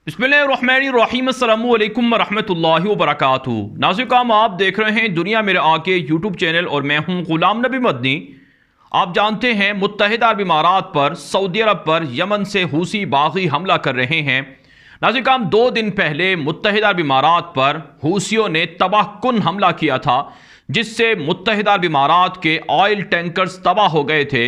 बिस्मिल्लाहिर्रहमानिर्रहीम अस्सलामु अलैकुम वरहमतुल्लाहि वबरकातुहू। नाज़िर आप देख रहे हैं दुनिया मेरे आके यूट्यूब चैनल और मैं हूं गुलाम नबी मदनी। आप जानते हैं मुत्तहिदा अरब इमारात पर, सऊदी अरब पर यमन से हूसी बागी हमला कर रहे हैं। नाज़िर 2 दिन पहले मुत्तहिदा अरब इमारात पर हूसियों ने तबाहकुन हमला किया था, जिससे मुत्तहिदा अरब इमारात के ऑयल टैंकर्स तबाह हो गए थे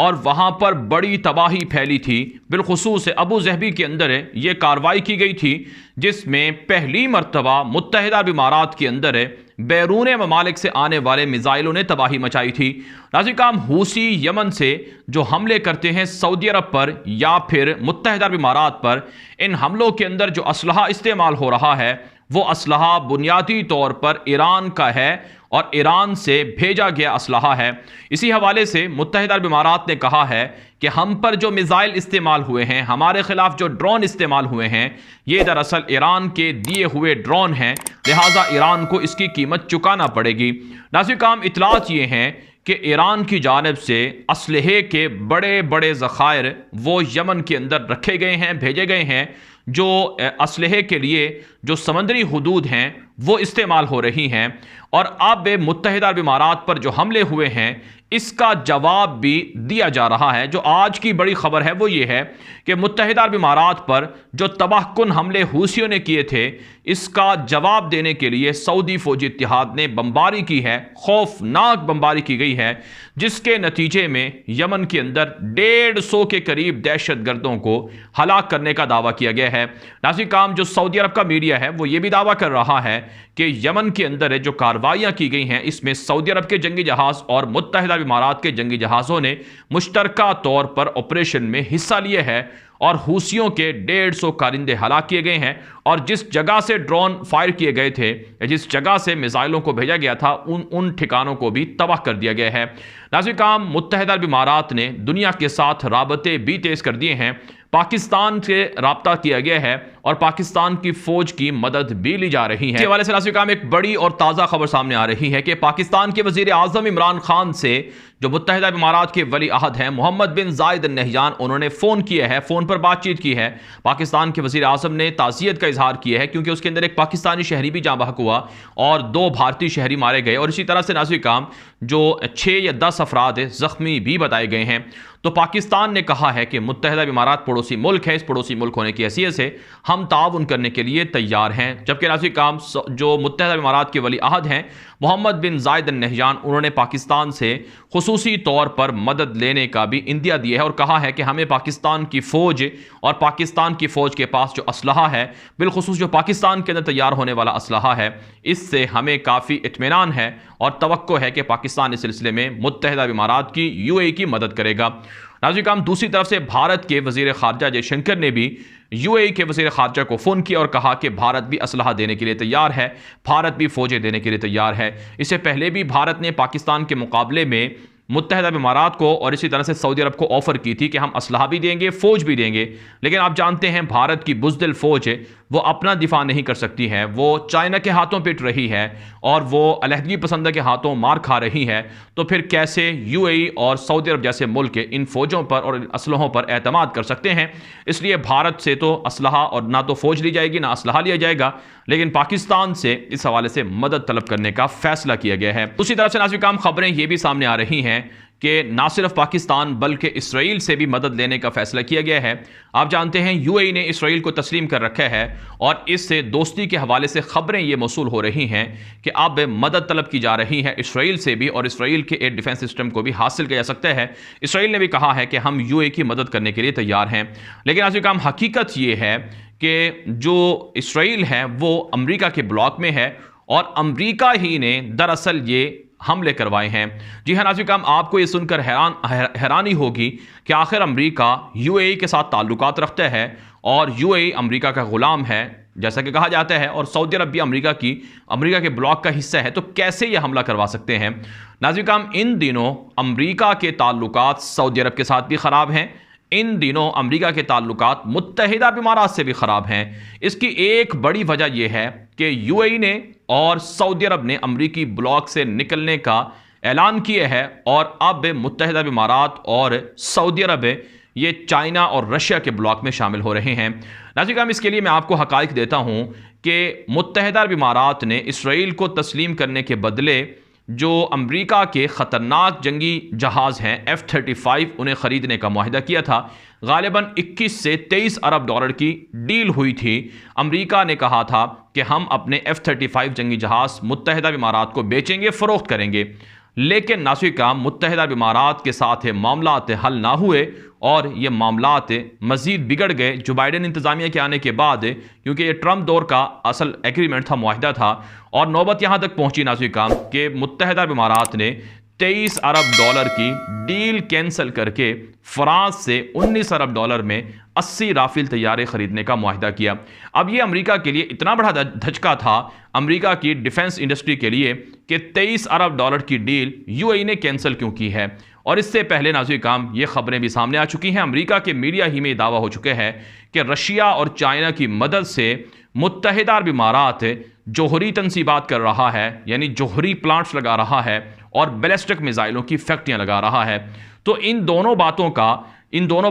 और वहाँ पर बड़ी तबाही फैली थी। बिलखुसूस अबू ज़हबी के अंदर ये कार्रवाई की गई थी, जिसमें पहली मरतबा मुत्तहिदा अरब इमारात के अंदर बैरून ममालिक से आने वाले मिज़ाइलों ने तबाही मचाई थी। नाज़िर हूसी यमन से जो हमले करते हैं सऊदी अरब पर या फिर मुत्तहिदा अरब इमारात पर, इन हमलों के अंदर जो असलहा इस्तेमाल हो रहा है वो असलहा बुनियादी तौर पर ईरान का है और ईरान से भेजा गया असलहा है। इसी हवाले से मुत्तहिदा अरब इमारात ने कहा है कि हम पर जो मिज़ाइल इस्तेमाल हुए हैं, हमारे ख़िलाफ़ जो ड्रोन इस्तेमाल हुए हैं, ये दरअसल ईरान के दिए हुए ड्रोन हैं, लिहाजा ईरान को इसकी कीमत चुकाना पड़ेगी। नाज़िर इतलात ये हैं कि ईरान की जानिब से असलहे के बड़े बड़े ज़खायर वो यमन के अंदर रखे गए हैं, भेजे गए हैं, जो असलहे के लिए जो समंदरी हुदूद हैं वो इस्तेमाल हो रही हैं। और अब मुत्तहिदा अरब इमारात पर जो हमले हुए हैं इसका जवाब भी दिया जा रहा है। जो आज की बड़ी खबर है वो ये है कि मुत्तहिदा अरब इमारात पर जो तबाहकुन हमले हूसियों ने किए थे, इसका जवाब देने के लिए सऊदी फौजी इत्तिहाद ने बमबारी की है, खौफनाक बमबारी की गई है, जिसके नतीजे में यमन के अंदर 150 के करीब दहशतगर्दों को हलाक करने का दावा किया गया है। नाज़िर जो सऊदी अरब का मीडिया है वो ये भी दावा कर रहा है कि यमन के अंदर जो कार्रवाइयाँ की गई हैं इसमें सऊदी अरब के जंगी जहाज़ और मुत्तहिदा अरब इमारात के जंगी जहाज़ों ने मुश्तरका तौर पर ऑपरेशन में हिस्सा लिया है और हूसियों के 150 कारिंदे हलाक किए गए हैं। और जिस जगह से ड्रोन फायर किए गए थे या जिस जगह से मिसाइलों को भेजा गया था उन ठिकानों को भी तबाह कर दिया गया है। नाज़िर मुत्तहिदा अरब इमारात ने दुनिया के साथ राबते भी तेज़ कर दिए हैं। पाकिस्तान से रब्ता किया गया है और पाकिस्तान की फौज की मदद भी ली जा रही है। इस हवाले से नाज़िर एक बड़ी और ताज़ा खबर सामने आ रही है कि पाकिस्तान के वज़ीर आज़म इमरान खान से जो मुत्तहिदा अरब इमारात के वली अहद हैं मोहम्मद बिन जायद अल नहयान, उन्होंने फ़ोन किया है, फ़ोन पर बातचीत की है। पाकिस्तान के वज़ीर आज़म ने ताज़ियत का इजहार किया है क्योंकि उसके अंदर एक पाकिस्तानी शहरी भी जाँ बहक हुआ और 2 भारतीय शहरी मारे गए और इसी तरह से नाज़िर जो 6 या 10 अफराद ज़ख्मी भी बताए गए हैं। तो पाकिस्तान ने कहा है कि मुत्तहिदा अरब इमारात पड़ोसी मुल्क है, इस पड़ोसी मुल्क होने की हैसियत से हम ताउन करने के लिए तैयार हैं। जबकि नाज़िर जो मुत्तहिदा अरब इमारात के वली अहद हैं मोहम्मद बिन जायद अल नहयान, उन्होंने पाकिस्तान से खुसूसी तौर पर मदद लेने का भी इंदिया दिया है और कहा है कि हमें पाकिस्तान की फ़ौज और पाकिस्तान की फ़ौज के पास जो असलहा है, बिलखुसूस जो पाकिस्तान के अंदर तैयार होने वाला असलहा है, इससे हमें काफ़ी इत्मीनान है और तवक्को है कि पाकिस्तान इस सिलसिले में मुत्तहिदा अरब इमारात की UAE की मदद करेगा। नाज़िर दूसरी तरफ से भारत के वज़ीर ख़ारजा जयशंकर ने भी UAE के वज़ीर ख़ारजा को फ़ोन किया और कहा कि भारत भी असलहा देने के लिए तैयार है, भारत भी फ़ौजें देने के लिए तैयार है। इससे पहले भी भारत ने पाकिस्तान के मुकाबले में मुत्तहिदा अरब इमारात को और इसी तरह से सऊदी अरब को ऑफ़र की थी कि हम असलहा भी देंगे, फ़ौज भी देंगे। लेकिन आप जानते हैं भारत की बुज़दिल फ़ौज है वो अपना दिफा नहीं कर सकती है, वो चाइना के हाथों पिट रही है और वो अलहदगी पसंद के हाथों मार खा रही है। तो फिर कैसे UAE और सऊदी अरब जैसे मुल्क इन फ़ौजों पर और असलहों पर एतमाद कर सकते हैं। इसलिए भारत से तो असलहा और ना तो फ़ौज ली जाएगी ना असलहा लिया जाएगा, लेकिन पाकिस्तान से इस हवाले से मदद तलब करने का फ़ैसला किया गया है। दूसरी तरफ से नाज़िर खबरें ये भी सामने आ रही हैं कि ना सिर्फ पाकिस्तान बल्कि इसराइल से भी मदद लेने का फैसला किया गया है। आप जानते हैं UAE ने इसराइल को तस्लीम कर रखा है और इससे दोस्ती के हवाले से खबरें ये मौसूल हो रही हैं कि अब मदद तलब की जा रही है इसराइल से भी और इसराइल के एयर डिफेंस सिस्टम को भी हासिल किया जा सकता है। इसराइल ने भी कहा है कि हम UAE की मदद करने के लिए तैयार हैं। लेकिन आज काम हकीकत ये है कि जो इसराइल है वो अमरीका के ब्लॉक में है और अमरीका ही ने दरअसल ये हमले करवाए हैं। जी हाँ नाज़िर आपको ये सुनकर हैरानी होगी कि आखिर अमरीका UAE के साथ ताल्लुकात रखता है और UAE अमरीका का ग़ुलाम है जैसा कि कहा जाता है और सऊदी अरब भी अमरीका के ब्लॉक का हिस्सा है। तो कैसे ये हमला करवा सकते हैं? नाज़िर इन दिनों अमरीका के ताल्लुकात सऊदी अरब के साथ भी ख़राब हैं, इन दिनों अमरीका के ताल्लुकात मुत्तहिदा अरब इमारात से भी ख़राब हैं। इसकी एक बड़ी वजह यह है कि UAE ने और सऊदी अरब ने अमरीकी ब्लॉक से निकलने का ऐलान किया है और अब मुत्तहिदा अरब इमारात और सऊदी अरब ये चाइना और रशिया के ब्लॉक में शामिल हो रहे हैं। नाज़रीन, इसके लिए मैं आपको हक़ाइक़ देता हूँ कि मुत्तहिदा अरब इमारात ने इसराइल को तस्लीम करने के बदले जो अमेरिका के ख़तरनाक जंगी जहाज़ हैं F-35 उन्हें ख़रीदने का मुआहिदा किया था। गालिबन 21 से 23 अरब डॉलर की डील हुई थी। अमेरिका ने कहा था कि हम अपने F-35 जंगी जहाज़ मुत्तहिदा अरब इमारात को बेचेंगे, फ़रोख्त करेंगे। लेकिन नाज़रीन, मुत्तहिदा अरब इमारात के साथ मामलात हल ना हुए और ये मामलात मज़ीद बिगड़ गए जो बाइडेन इंतज़ामिया के आने के बाद, क्योंकि ये ट्रंप दौर का असल एग्रीमेंट था, मुआहिदा था, और नौबत यहाँ तक पहुँची नाज़रीन कि मुत्तहिदा अरब इमारात ने 23 अरब डॉलर की डील कैंसिल करके फ्रांस से 19 अरब डॉलर में 80 राफेल तैयारे खरीदने का मुआहिदा किया। अब ये अमेरिका के लिए इतना बड़ा धचका था, अमेरिका की डिफेंस इंडस्ट्री के लिए, कि 23 अरब डॉलर की डील यूएई ने कैंसिल क्यों की है। और इससे पहले नाज़रीन, ये खबरें भी सामने आ चुकी हैं, अमेरिका के मीडिया ही में दावा हो चुके हैं कि रशिया और चाइना की मदद से मुत्तहिदा अरब इमारात जोहरी तनसीबात कर रहा है, यानी जोहरी प्लांट्स लगा रहा है और बैलिस्टिक मिसाइलों की फैक्ट्रियां लगा रहा है। तो इन दोनों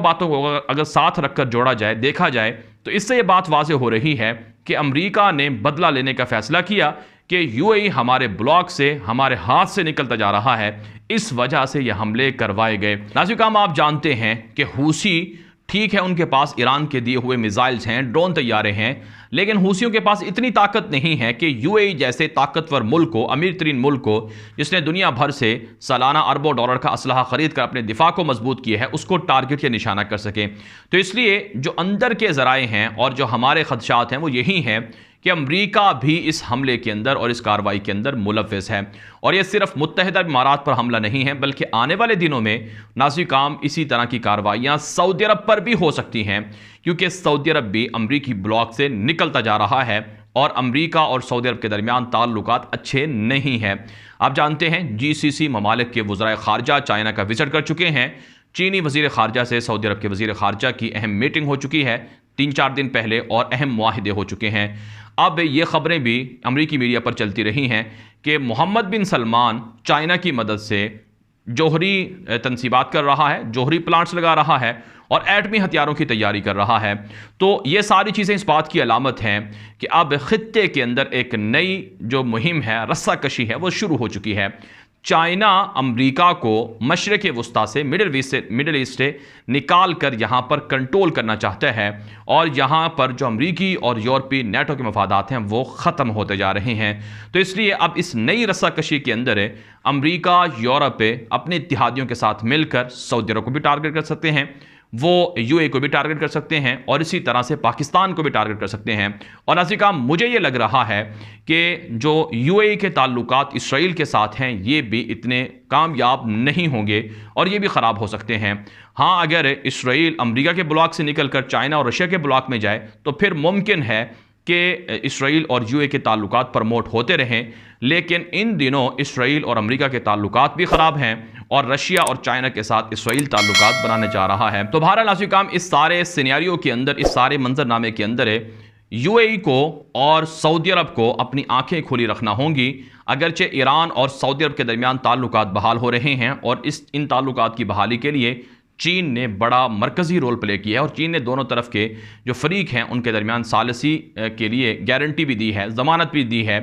बातों को अगर साथ रखकर जोड़ा जाए, देखा जाए, तो इससे ये बात वाज़ेह हो रही है कि अमेरिका ने बदला लेने का फैसला किया कि यूएई हमारे ब्लॉक से, हमारे हाथ से निकलता जा रहा है, इस वजह से ये हमले करवाए गए। नाज़रीन, आप जानते हैं कि हूसी, ठीक है, उनके पास ईरान के दिए हुए मिसाइल्स हैं, ड्रोन तैयारे हैं, लेकिन हूसियों के पास इतनी ताकत नहीं है कि यूएई जैसे ताकतवर मुल्क को, अमीर तरीन मुल्क को, जिसने दुनिया भर से सालाना अरबों डॉलर का असलहा खरीद कर अपने दिफा को मजबूत किया है, उसको टारगेट या निशाना कर सके। तो इसलिए जो अंदर के ज़राए हैं और जो हमारे खदशात हैं वो यही हैं कि अमेरिका भी इस हमले के अंदर और इस कार्रवाई के अंदर मुलव्वस है। और ये सिर्फ मुत्तहिदा अरब इमारात पर हमला नहीं है, बल्कि आने वाले दिनों में नाज़रीन इसी तरह की कार्रवाइयाँ सऊदी अरब पर भी हो सकती हैं, क्योंकि सऊदी अरब भी अमरीकी ब्लॉक से निकलता जा रहा है और अमरीका और सऊदी अरब के दरमियान ताल्लुकात अच्छे नहीं हैं। आप जानते हैं GCC ममालिक के वज़राए ख़ारजा चाइना का विज़िट कर चुके हैं। चीनी वज़ीर ख़ारजा से सऊदी अरब के वज़ीर ख़ारजा की अहम मीटिंग हो चुकी है 3-4 दिन पहले और अहम मुआहिदे हो चुके हैं। अब ये खबरें भी अमरीकी मीडिया पर चलती रही हैं कि मोहम्मद बिन सलमान चाइना की मदद से जोहरी तनसीबात कर रहा है, जोहरी प्लांट्स लगा रहा है और एटमी हथियारों की तैयारी कर रहा है। तो ये सारी चीज़ें इस बात की अलामत हैं कि अब ख़ित्ते के अंदर एक नई जो मुहिम है, रस्साकशी है, वो शुरू हो चुकी है। चाइना अमेरिका को मशरक़ वस्ता से, मिडल ईस्ट से निकाल कर यहाँ पर कंट्रोल करना चाहता है और यहाँ पर जो अमरीकी और यूरोपीय नेटो के मफादात हैं वो ख़त्म होते जा रहे हैं। तो इसलिए अब इस नई रस्साकशी के अंदर अमरीका, यूरोप अपने इत्तेहादियों के साथ मिलकर सऊदी अरब को भी टारगेट कर सकते हैं, वो यूएई को भी टारगेट कर सकते हैं और इसी तरह से पाकिस्तान को भी टारगेट कर सकते हैं। और नाज़रीन, मुझे ये लग रहा है कि जो यूएई के ताल्लुकात इसराइल के साथ हैं ये भी इतने कामयाब नहीं होंगे और ये भी ख़राब हो सकते हैं। हाँ, अगर इसराइल अमेरिका के ब्लॉक से निकलकर चाइना और रशिया के ब्लॉक में जाए तो फिर मुमकिन है कि इसराइल और यूएई के ताल्लुकात प्रमोट होते रहें, लेकिन इन दिनों इसराइल और अमेरिका के ताल्लुकात भी ख़राब हैं और रशिया और चाइना के साथ इसराइल ताल्लुकात बनाने जा रहा है। तो बहरहाल नाज़रीन, इस सारे सिनेरियो के अंदर, इस सारे मंजरनामे के अंदर यूएई को और सऊदी अरब को अपनी आंखें खुली रखना होंगी। अगरचे ईरान और सऊदी अरब के दरमियान ताल्लुकात बहाल हो रहे हैं और इन ताल्लुकात की बहाली के लिए चीन ने बड़ा मरकज़ी रोल प्ले किया है और चीन ने दोनों तरफ के जो फरीक हैं उनके दरमियान सालसी के लिए गारंटी भी दी है, ज़मानत भी दी है।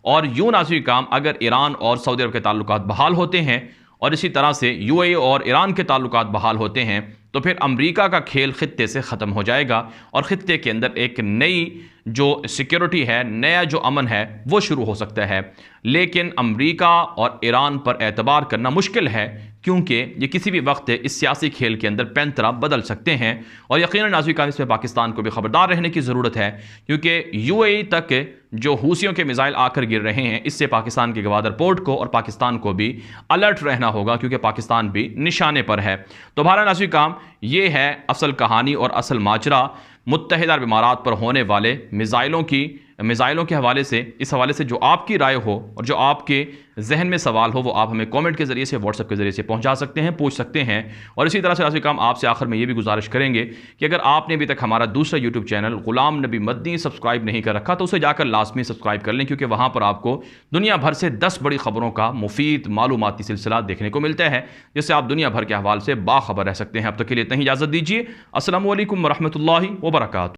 और यूँ नाज़रीन, अगर ईरान और सऊदी अरब के ताल्लुकात बहाल होते हैं और इसी तरह से यूएई और ईरान के ताल्लुकात बहाल होते हैं तो फिर अमेरिका का खेल खित्ते से ख़त्म हो जाएगा और ख़ित्ते के अंदर एक नई जो सिक्योरिटी है, नया जो अमन है वो शुरू हो सकता है। लेकिन अमेरिका और ईरान पर एतबार करना मुश्किल है क्योंकि ये किसी भी वक्त इस सियासी खेल के अंदर पैंतरा बदल सकते हैं और यकीनन नाज़रीन इसमें पाकिस्तान को भी ख़बरदार रहने की ज़रूरत है क्योंकि यूएई तक जो हूसियों के मिसाइल आकर गिर रहे हैं इससे पाकिस्तान के गवादर पोर्ट को और पाकिस्तान को भी अलर्ट रहना होगा क्योंकि पाकिस्तान भी निशाने पर है। तो बहरहाल नाज़रीन, ये है असल कहानी और असल माजरा मुत्तहिदा अरब इमारात पर होने वाले मिसाइलों की, मिसाइलों के हवाले से, इस हवाले से जो आपकी राय हो और जो आपके जहन में सवाल हो वो आप हमें कमेंट के ज़रिए से, व्हाट्सएप के ज़रिए से पहुंचा सकते हैं, पूछ सकते हैं। और इसी तरह से नाज़रीन काम आपसे आखिर में ये भी गुजारिश करेंगे कि अगर आपने अभी तक हमारा दूसरा YouTube channel Ghulam Nabi Madani subscribe नहीं कर रखा तो उसे जाकर लाजमी सब्सक्राइब कर लें, क्योंकि वहाँ पर आपको दुनिया भर से 10 बड़ी खबरों का मुफीद मालूमाती सिलसिला देखने को मिलता है, जिससे आप दुनिया भर के अहवाल से बाखबर रह सकते हैं। अब तक के लिए इतना ही इजाज़त दीजिए। अस्सलामु अलैकुम वरहमतुल्लाहि वबरकातुहू।